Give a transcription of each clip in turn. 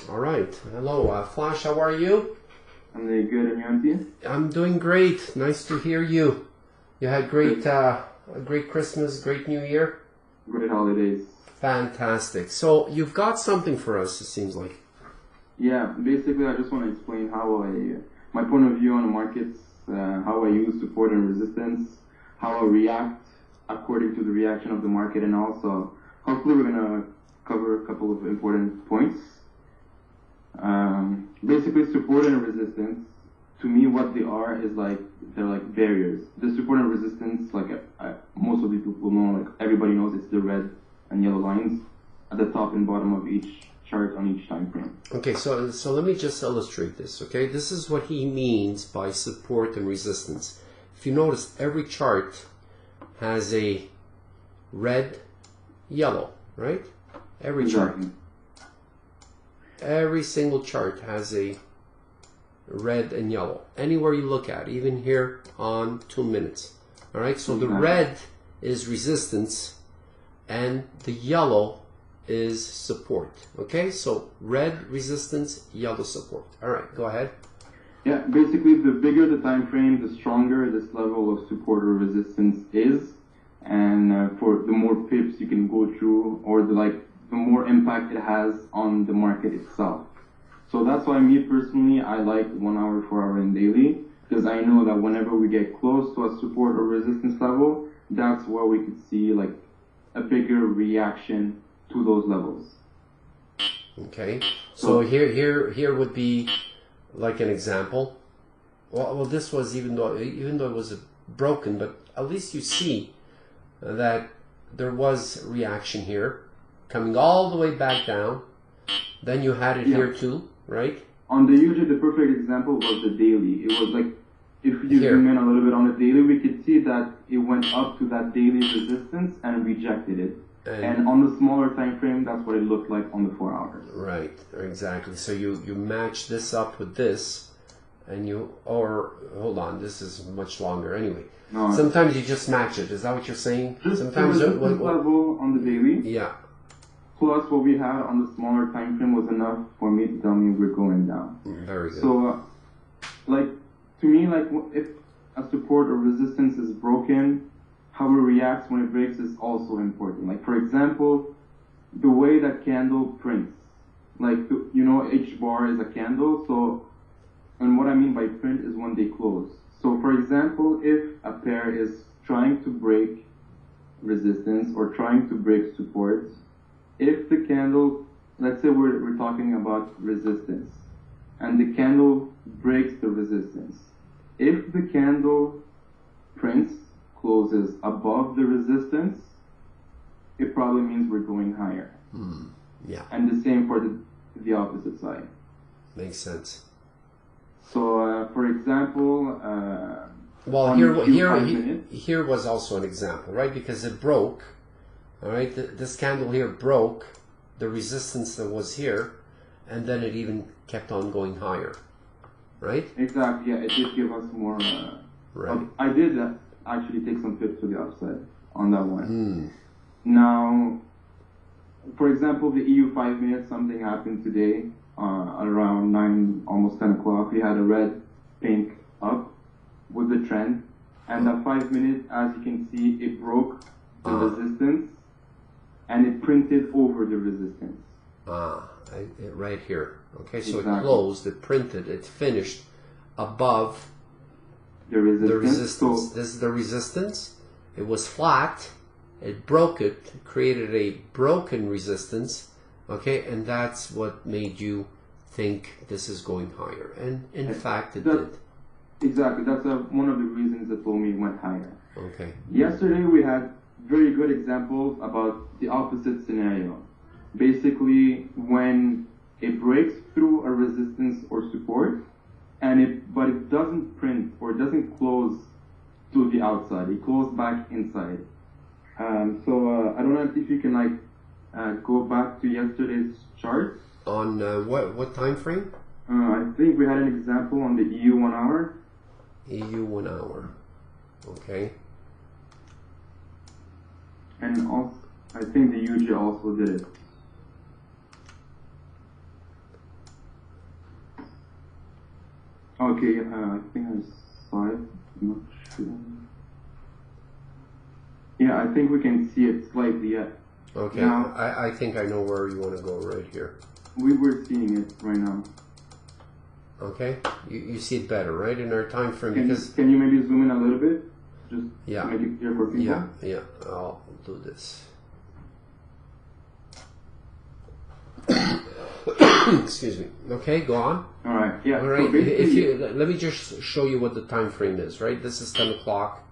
All right. Hello, Flash. How are you? I'm doing good, and you, Auntie? I'm doing great. Nice to hear you. You had a great Christmas, great New Year. Great holidays. Fantastic. So you've got something for us. It seems like. Yeah. Basically, I just want to explain my point of view on the markets, how I use support and resistance, how I react according to the reaction of the market, and also hopefully we're gonna cover a couple of important points. Basically, support and resistance, to me, what they are is they're like barriers. The support and resistance, most of the people know, like everybody knows, it's the red and yellow lines at the top and bottom of each chart on each time frame. Okay, so let me just illustrate this. Okay, this is what he means by support and resistance. If you notice, every chart has a red, yellow, right? Every chart. Every single chart has a red and yellow. Anywhere you look at, even here on 2 minutes. All right, so the red is resistance and the yellow is support. Okay, so red resistance, yellow support. All right, go ahead. Yeah, basically, the bigger the time frame, the stronger this level of support or resistance is, and for the more pips you can go through, or the more impact it has on the market itself. So that's why me personally, I like 1 hour, 4 hour, and daily, because I know that whenever we get close to a support or resistance level, that's where we could see like a bigger reaction to those levels. Okay, so here would be like an example. Well, this was even though it was broken, but at least you see that there was reaction here, coming all the way back down. Then you had it here too, right? On the UJ, the perfect example was the daily. It was like, if you zoom in a little bit on the daily, we could see that it went up to that daily resistance and rejected it. And on the smaller time frame, that's what it looked like on the 4 hours. Right, exactly. So you match this up with this, and hold on, this is much longer anyway. No, sometimes you just match it. Is that what you're saying? Sometimes the resistance level on the daily. Yeah. Plus what we had on the smaller time frame was enough for me to tell me we're going down. Very good. So, to me, if a support or resistance is broken, how it reacts when it breaks is also important. Like, for example, the way that candle prints. Each bar is a candle, so, and what I mean by print is when they close. So, for example, if a pair is trying to break resistance or trying to break support, if the candle, let's say we're talking about resistance, and the candle breaks the resistance. If the candle prints, closes above the resistance, it probably means we're going higher. Yeah. And the same for the opposite side. Makes sense. So, for example, well, here was also an example, right? Because it broke. All right, this candle here broke the resistance that was here, and then it even kept on going higher, right? Exactly. Yeah, it did give us more. Right. I did actually take some pips to the upside on that one. Now, for example, the EU 5 minutes, something happened today around 9, almost 10 o'clock. We had a red, pink up with the trend, and that 5 minutes, as you can see, it broke the resistance, and it printed over the resistance. Right here. Okay, so exactly. It closed, it printed, it finished above the resistance. So this is the resistance. It was flat. It broke it, created a broken resistance. Okay, and that's what made you think this is going higher. And in fact, it did. Exactly. That's one of the reasons that told me it went higher. Okay. Yesterday we had very good examples about the opposite scenario. Basically, when it breaks through a resistance or support, but it doesn't print or doesn't close to the outside. It closed back inside. So I don't know if you can go back to yesterday's chart. On what time frame? I think we had an example on the EU 1 hour. EU 1 hour. Okay. And also, I think the UG also did it. Okay, I think I saw it. I'm not sure. Yeah, I think we can see it slightly. Yeah. Okay, now, I think I know where you want to go right here. We were seeing it right now. Okay, you see it better, right, in our time frame. Can you maybe zoom in a little bit? Just to make it clear for people? Yeah, I'll do this. Excuse me. Okay, go on. All right. Yeah. All right. So let me just show you what the time frame is. Right. This is 10 o'clock.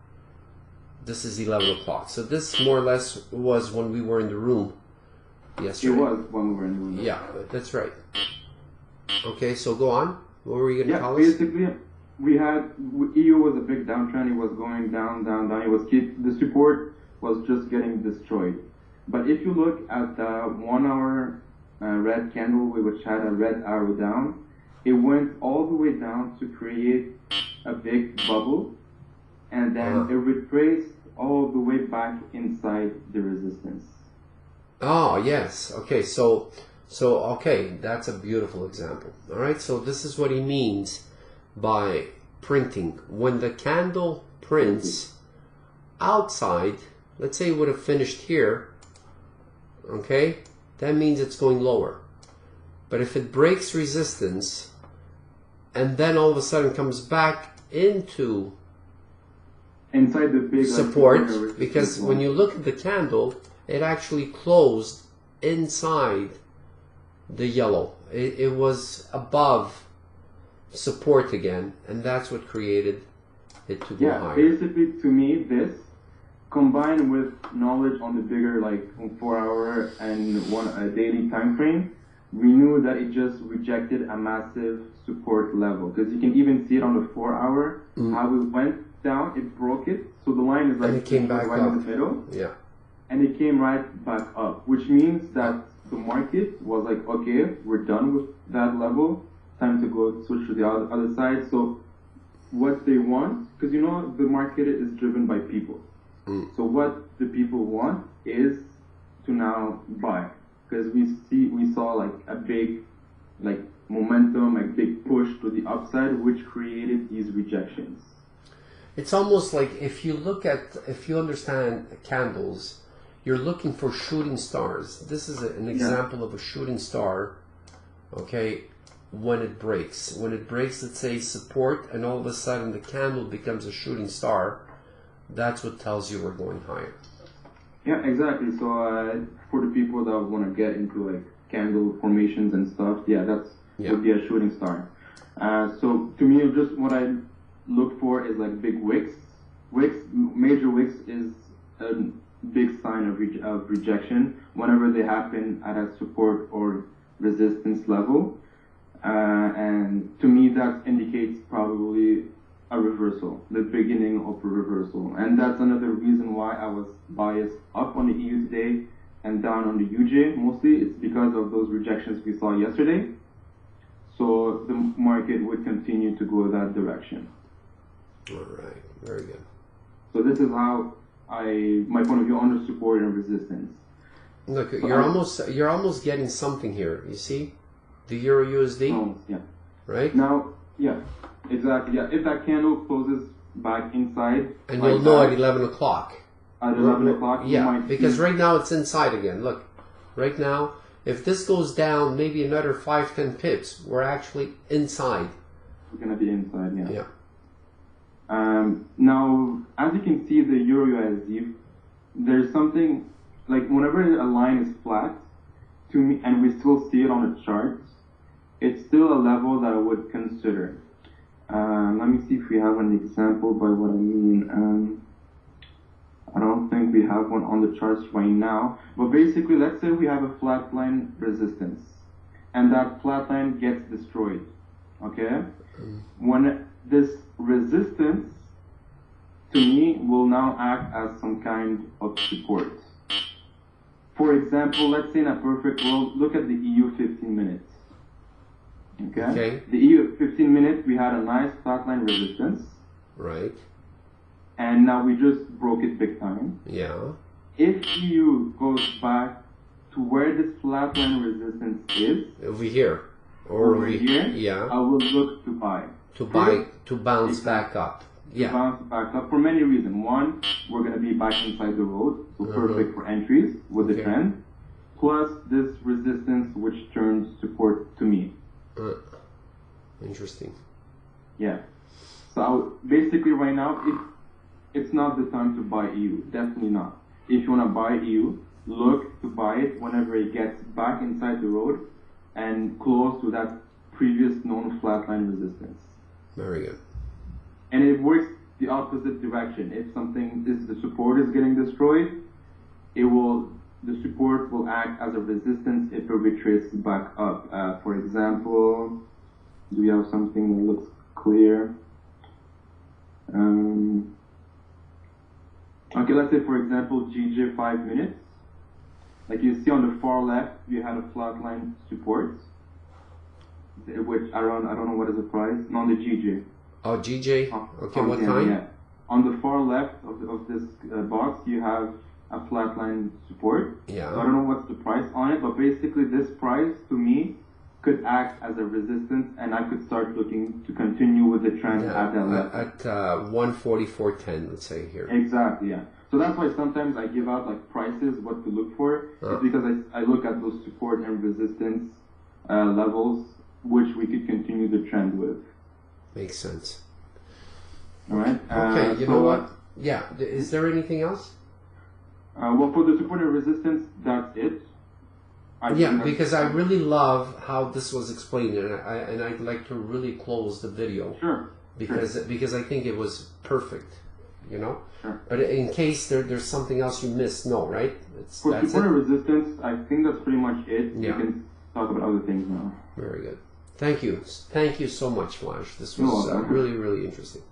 This is 11 o'clock. So this more or less was when we were in the room yesterday. It was when we were in the room. Yeah, that's right. Okay, so go on. What were you going to tell us? Basically, we had EU was a big downtrend. It was going down. The support was just getting destroyed. But if you look at the 1 hour red candle, which had a red arrow down, it went all the way down to create a big bubble, and then it retraced all the way back inside the resistance. Oh, yes. Okay, so okay, that's a beautiful example. All right, so this is what he means by printing. When the candle prints outside, let's say it would have finished here, okay, that means it's going lower. But if it breaks resistance and then all of a sudden comes back into inside the big support, because when you look at the candle, it actually closed inside the yellow. It was above support again, and that's what created it to go higher. Basically, to me, this combined with knowledge on the bigger, like 4 hour and a daily time frame, we knew that it just rejected a massive support level. Because you can even see it on the 4 hour, how it went down, it broke it. So the line is like and it came back right up. in the middle. Yeah. And it came right back up, which means that the market was like, okay, we're done with that level. Time to go switch to the other side. So what they want, because you know the market is driven by people. So what the people want is to now buy, because we saw like a big momentum, a big push to the upside, which created these rejections. It's almost like if you understand candles, you're looking for shooting stars. This is an example of a shooting star, okay, when it breaks. When it breaks, let's say support, and all of a sudden the candle becomes a shooting star, that's what tells you we're going higher. Yeah, exactly. So for the people that want to get into like candle formations and stuff, would be a shooting star. So to me, just what I look for is like big wicks. Major wicks is a big sign of rejection whenever they happen at a support or resistance level. And to me, that indicates probably a reversal, the beginning of a reversal. And that's another reason why I was biased up on the EU today and down on the UJ. Mostly it's because of those rejections we saw yesterday. So the market would continue to go that direction. All right, very good. So this is how my point of view on the support and resistance. Look, so you're almost getting something here. You see, the Euro USD. Yeah. Right now, yeah, exactly. Yeah, if that candle closes back inside, and you'll know at 11 o'clock. At 11 o'clock, yeah, because right now it's inside again. Look, right now, if this goes down, maybe another 5-10 pips, we're actually inside. We're gonna be inside. Yeah. Yeah. Now, as you can see, the Euro USD, there's something, like whenever a line is flat, to me, and we still see it on the charts, it's still a level that I would consider. Let me see if we have an example by what I mean. I don't think we have one on the charts right now, but basically, let's say we have a flat line resistance, and that flat line gets destroyed, okay? When this resistance, to me, will now act as some kind of support. For example, let's say in a perfect world, look at the EU 15 minutes. Okay? The EU 15 minutes, we had a nice flatline resistance. Right. And now we just broke it big time. Yeah. If EU goes back to where this flatline resistance is, over here. Or over here, yeah. I will look to buy. to bounce back up. Yeah. Bounce back up for many reasons. One, we're going to be back inside the road, so perfect for entries with the trend. Plus this resistance, which turns support to me. Interesting. Yeah. So basically, right now, it's not the time to buy EU. Definitely not. If you want to buy EU, look to buy it whenever it gets back inside the road and close to that previous known flatline resistance. Very good. And it works the opposite direction. If the support is getting destroyed, the support will act as a resistance if it retraces back up. For example, do we have something that looks clear? Okay, let's say for example GJ 5 minutes. Like you see on the far left, you have a flatline support, which around, I don't know what is the price, on the GJ. Oh, GJ? Okay, what time? Yeah. On the far left of this box, you have a flatline support. Yeah. So I don't know what's the price on it, but basically this price, to me, could act as a resistance, and I could start looking to continue with the trend at that level. At 144.10, let's say here. Exactly, yeah. So that's why sometimes I give out like prices, what to look for. It's because I look at those support and resistance levels, which we could continue the trend with. Makes sense. All right. Okay, you know what? Yeah. Is there anything else? Well, for the support and resistance, that's it. Because I really love how this was explained, and I'd like to really close the video. Sure. Because I think it was perfect, you know. Sure. But in case there's something else you missed, no, right? For support and resistance, I think that's pretty much it. Yeah. We can talk about other things now. Very good. Thank you so much, Flash. This was really, really interesting.